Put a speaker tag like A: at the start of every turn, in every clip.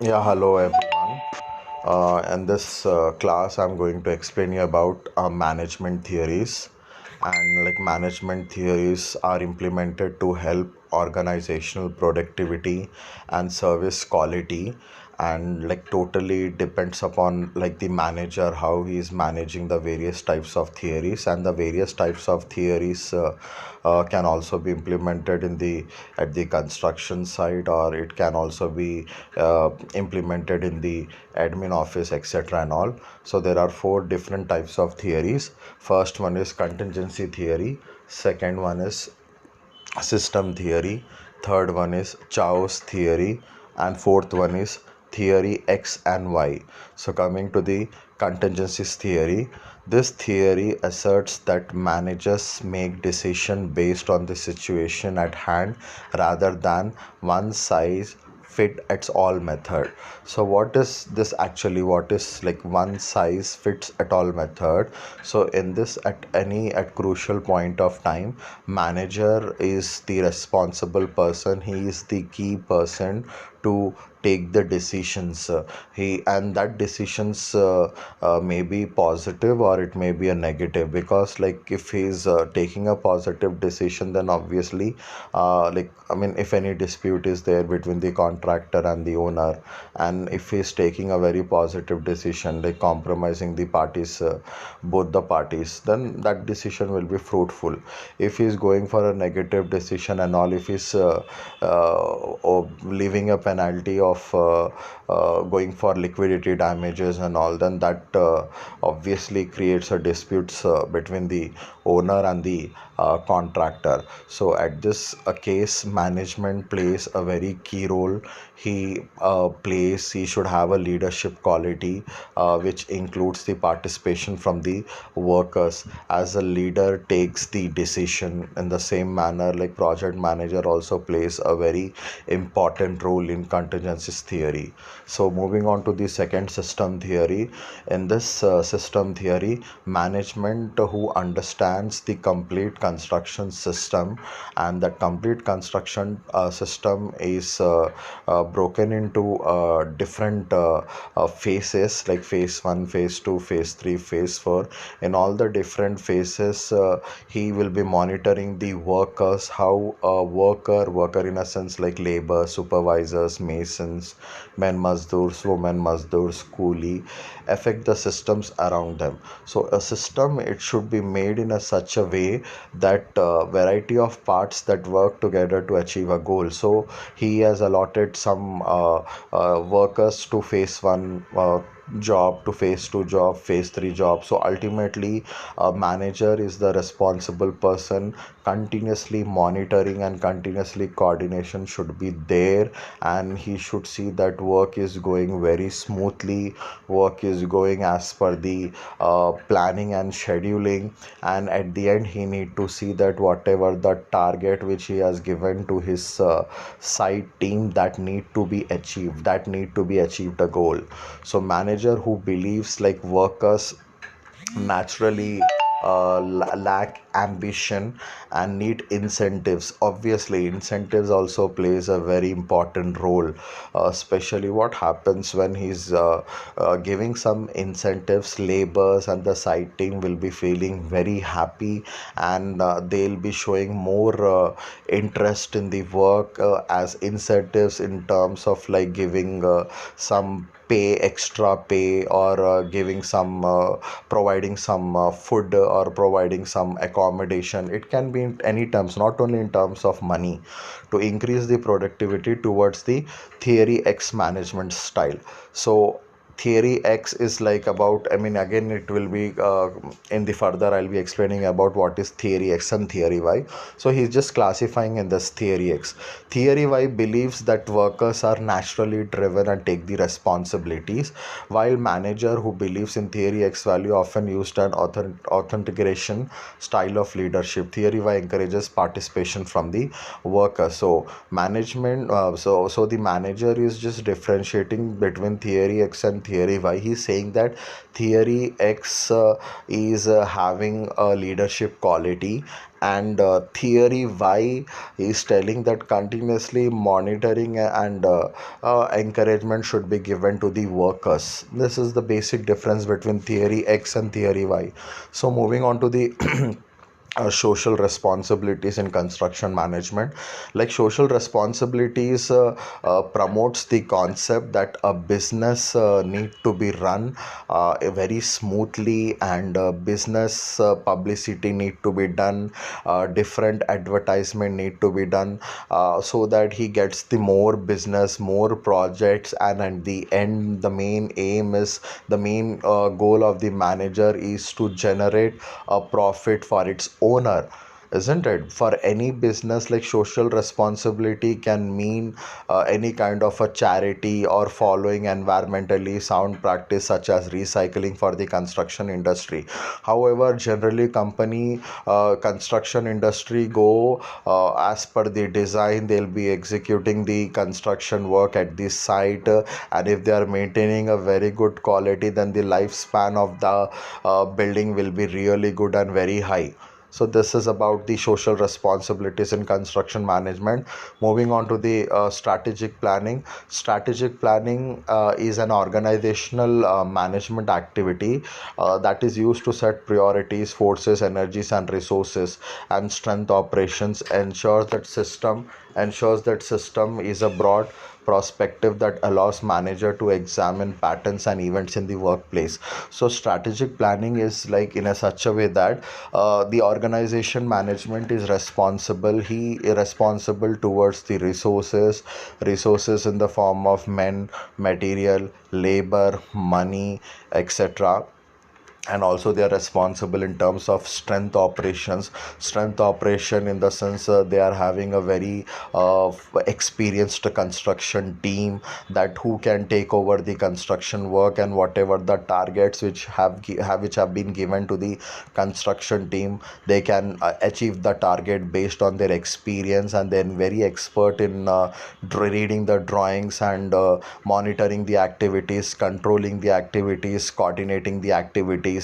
A: Yeah, hello everyone. In this class, I'm going to explain you about management theories, and like management theories are implemented to help organizational productivity and service quality, and like totally depends upon like the manager how he is managing the various types of theories, and the various types of theories can also be implemented in the at the construction side, or it can also be implemented in the admin office, etc. and all. So there are four different types of theories. First one is contingency theory, second one is system theory, third one is chaos theory, and fourth one is theory X and Y. So coming to the contingencies theory, this theory asserts that managers make decision based on the situation at hand rather than one size fit its all method. So what is this actually? What is like one size fits at all method? So in this, at crucial point of time, manager is the responsible person. He is the key person to take the decisions. He and that decisions may be positive or it may be a negative, because like if he's taking a positive decision, then obviously like I mean, if any dispute is there between the contractor and the owner, and if he's taking a very positive decision like compromising the parties, both the parties, then that decision will be fruitful. If he's going for a negative decision and all, if he's leaving a penalty of going for liquidity damages and all, then that obviously creates a disputes between the owner and the contractor. So at this case, management plays a very key role. He should have a leadership quality, which includes the participation from the workers, as a leader takes the decision. In the same manner, like project manager also plays a very important role in contingencies theory. So moving on to the second system theory. In this system theory, management who understands the complete construction system, and that complete construction system is broken into different phases, like phase 1, phase 2, phase 3, phase 4. In all the different phases, he will be monitoring the workers, how a worker in a sense like labor, supervisors, masons, men mazdurs, women mazdurs, coolie, affect the systems around them. So a system, it should be made in a such a way that variety of parts that work together to achieve a goal. So he has allotted some workers to phase 1 job, to phase 2 job, phase 3 job. So ultimately, a manager is the responsible person. Continuously monitoring and continuously coordination should be there, and he should see that work is going very smoothly, work is going as per the planning and scheduling, and at the end he need to see that whatever the target which he has given to his site team, that need to be achieved, a goal. So manager who believes like workers naturally lack ambition and need incentives. Obviously incentives also plays a very important role, especially what happens when he's giving some incentives, labors and the site team will be feeling very happy, and they'll be showing more interest in the work, as incentives in terms of like giving some extra pay, or giving some providing some food, or providing some accommodation. It can be in any terms, not only in terms of money, to increase the productivity towards the theory X management style. So theory X is like about, I mean, again it will be in the further I'll be explaining about what is theory X and theory Y. So he's just classifying in this theory X. Theory Y believes that workers are naturally driven and take the responsibilities, while manager who believes in theory X value often used an authentication style of leadership. Theory Y encourages participation from the worker. So the manager is just differentiating between theory X and theory Y. He's saying that theory X is having a leadership quality, and theory Y is telling that continuously monitoring and encouragement should be given to the workers. This is the basic difference between theory X and theory Y. So moving on to the social responsibilities in construction management. Like social responsibilities promotes the concept that a business need to be run very smoothly, and business publicity need to be done, different advertisement need to be done, so that he gets the more business, more projects, and at the end the main aim is, the main goal of the manager is to generate a profit for its owner, isn't it? For any business, like social responsibility can mean any kind of a charity or following environmentally sound practice such as recycling for the construction industry. However, generally company construction industry go as per the design. They'll be executing the construction work at this site, and if they are maintaining a very good quality, then the lifespan of the building will be really good and very high. So this is about the social responsibilities in construction management. Moving on to the strategic planning. Strategic planning is an organizational management activity that is used to set priorities, forces, energies, and resources, and strength operations. Ensures that system is a broad perspective that allows manager to examine patterns and events in the workplace. So strategic planning is like in a such a way that the organization management is responsible, he is responsible towards the resources in the form of men, material, labor, money, etc. And also they are responsible in terms of strength operation, in the sense they are having a very experienced construction team, that who can take over the construction work, and whatever the targets which have been given to the construction team, they can achieve the target based on their experience, and then very expert in reading the drawings, and monitoring the activities, controlling the activities, coordinating the activities,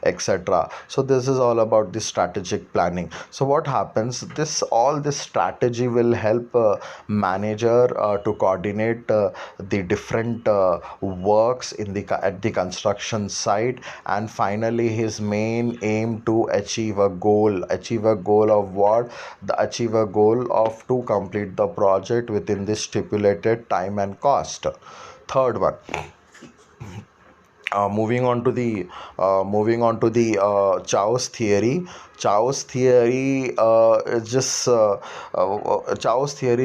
A: etc. So this is all about the strategic planning. So what happens, this strategy will help manager to coordinate the different works in the at the construction site, and finally his main aim to achieve a goal of what, the achieve a goal of to complete the project within the stipulated time and cost. Third one, moving on to the Chow's theory. Chow's theory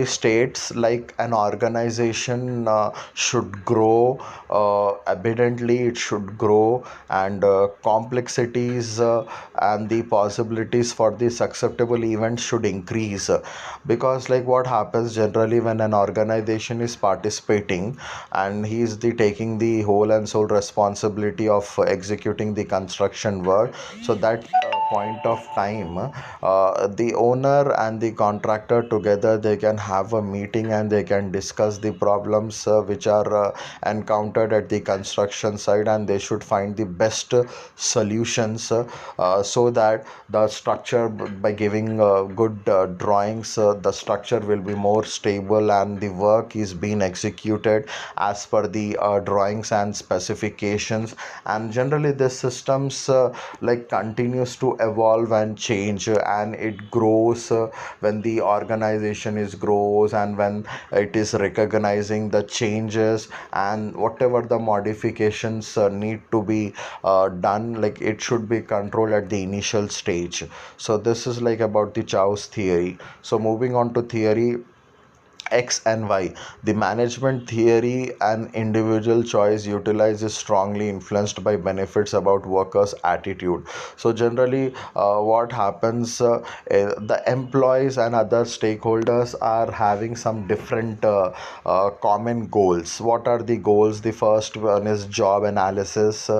A: states like an organization should grow, evidently it should grow, and complexities and the possibilities for this acceptable event should increase, because like what happens generally when an organization is participating, and he is the taking the whole and sole responsibility of executing the construction work. So that point of time, the owner and the contractor together, they can have a meeting and they can discuss the problems which are encountered at the construction site, and they should find the best solutions, so that the structure, by giving good drawings, the structure will be more stable, and the work is being executed as per the drawings and specifications. And generally this systems like continues to evolve and change, and it grows when the organization is grows, and when it is recognizing the changes and whatever the modifications need to be done, like it should be controlled at the initial stage. So this is like about the Chow's theory. So moving on to theory X and Y. The management theory and individual choice utilize is strongly influenced by benefits about workers' attitude. So generally, what happens? The employees and other stakeholders are having some different common goals. What are the goals? The first one is job analysis,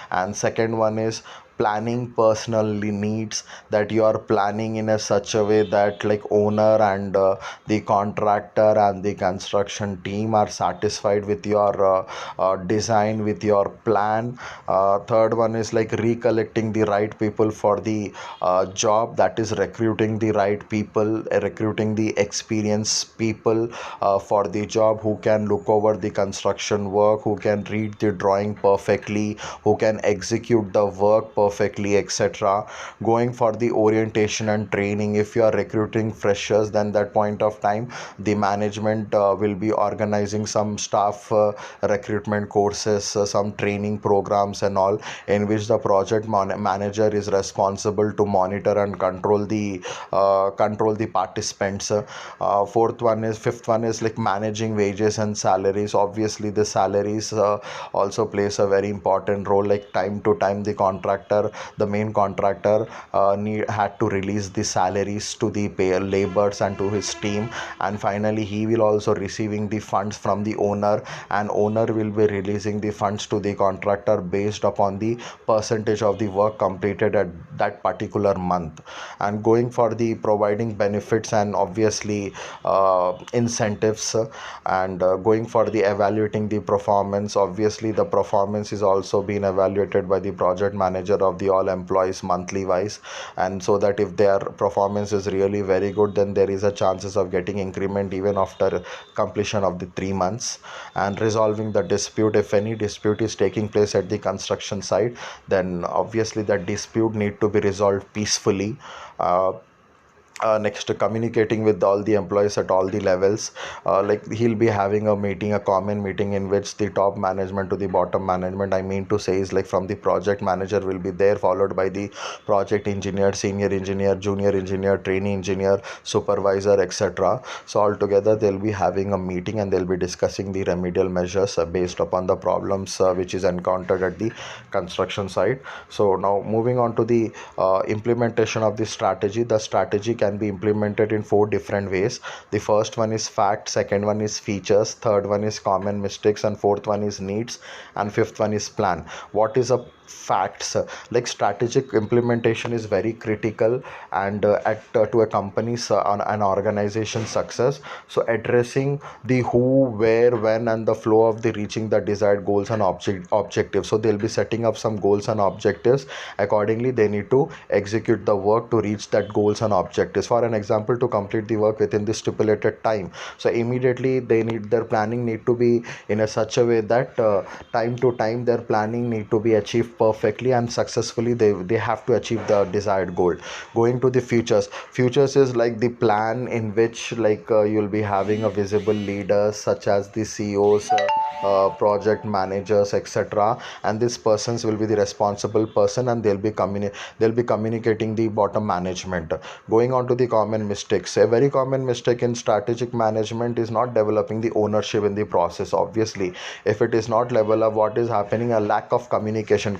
A: and second one is planning personal needs, that you are planning in a such a way that like owner and the contractor and the construction team are satisfied with your design, with your plan. Third one is like recollecting the right people for the job, that is recruiting the right people, recruiting the experienced people for the job, who can look over the construction work, who can read the drawing perfectly, who can execute the work perfectly, etc. Going for the orientation and training, if you are recruiting freshers, then that point of time the management will be organizing some staff recruitment courses, some training programs and all, in which the project manager is responsible to monitor and control the participants. Fifth one is like managing wages and salaries. Obviously the salaries also plays a very important role. Like time to time the main contractor had to release the salaries to the pay laborers and to his team, and finally he will also receiving the funds from the owner, and owner will be releasing the funds to the contractor based upon the percentage of the work completed at that particular month. And going for the providing benefits and obviously incentives, and going for the evaluating the performance. Obviously the performance is also being evaluated by the project manager of the all employees monthly wise, and so that if their performance is really very good, then there is a chances of getting increment even after completion of the 3 months. And resolving the dispute, if any dispute is taking place at the construction site, then obviously that dispute need to be resolved peacefully. Next, communicating with all the employees at all the levels. Like he'll be having a meeting, a common meeting, in which the top management to the bottom management, I mean to say, is like from the project manager will be there, followed by the project engineer, senior engineer, junior engineer, trainee engineer, supervisor, etc. So altogether they'll be having a meeting and they'll be discussing the remedial measures based upon the problems which is encountered at the construction site. So now moving on to the implementation of the strategy. The strategy can be implemented in 4 different ways. The first one is fact, second one is features, third one is common mistakes, and fourth one is needs, and fifth one is plan. What is a facts? Like strategic implementation is very critical, and at to a company's an organization success. So addressing the who, where, when, and the flow of the reaching the desired goals and objectives. So they'll be setting up some goals and objectives. Accordingly they need to execute the work to reach that goals and objectives. For an example, to complete the work within the stipulated time, so immediately their planning need to be in a such a way that time to time their planning need to be achieved perfectly and successfully. They have to achieve the desired goal. Going to the futures is like the plan in which like you'll be having a visible leaders such as the CEOs, project managers, etc. And these persons will be the responsible person, and they'll be communicating the bottom management. Going on to the common mistakes, a very common mistake in strategic management is not developing the ownership in the process. Obviously if it is not level up, what is happening? A lack of communication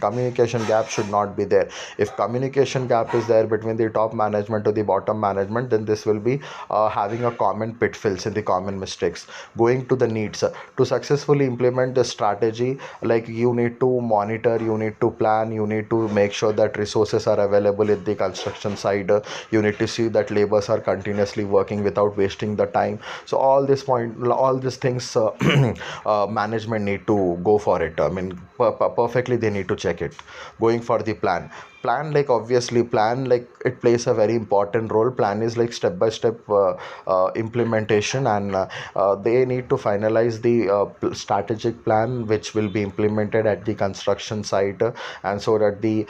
A: gap should not be there. If communication gap is there between the top management to the bottom management, then this will be having a common pitfalls in the common mistakes. Going to the needs, to successfully implement the strategy, like you need to monitor, you need to plan, you need to make sure that resources are available at the construction side. You need to see that laborers are continuously working without wasting the time. So all these things management need to go for it. I mean perfectly they need to check it. Going for the plan, like obviously plan, like it plays a very important role. Plan is like step by step implementation, and they need to finalize the strategic plan which will be implemented at the construction site, and so that the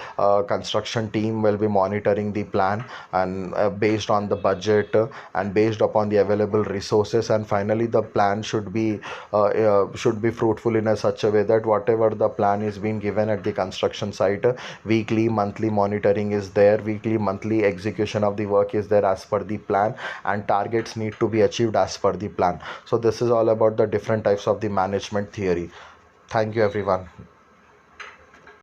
A: construction team will be monitoring the plan, and based on the budget and based upon the available resources. And finally the plan should be fruitful in a such a way that whatever the plan is being given at the construction site, weekly monthly monitoring is there, weekly monthly execution of the work is there as per the plan, and targets need to be achieved as per the plan. So this is all about the different types of the management theory. Thank you everyone.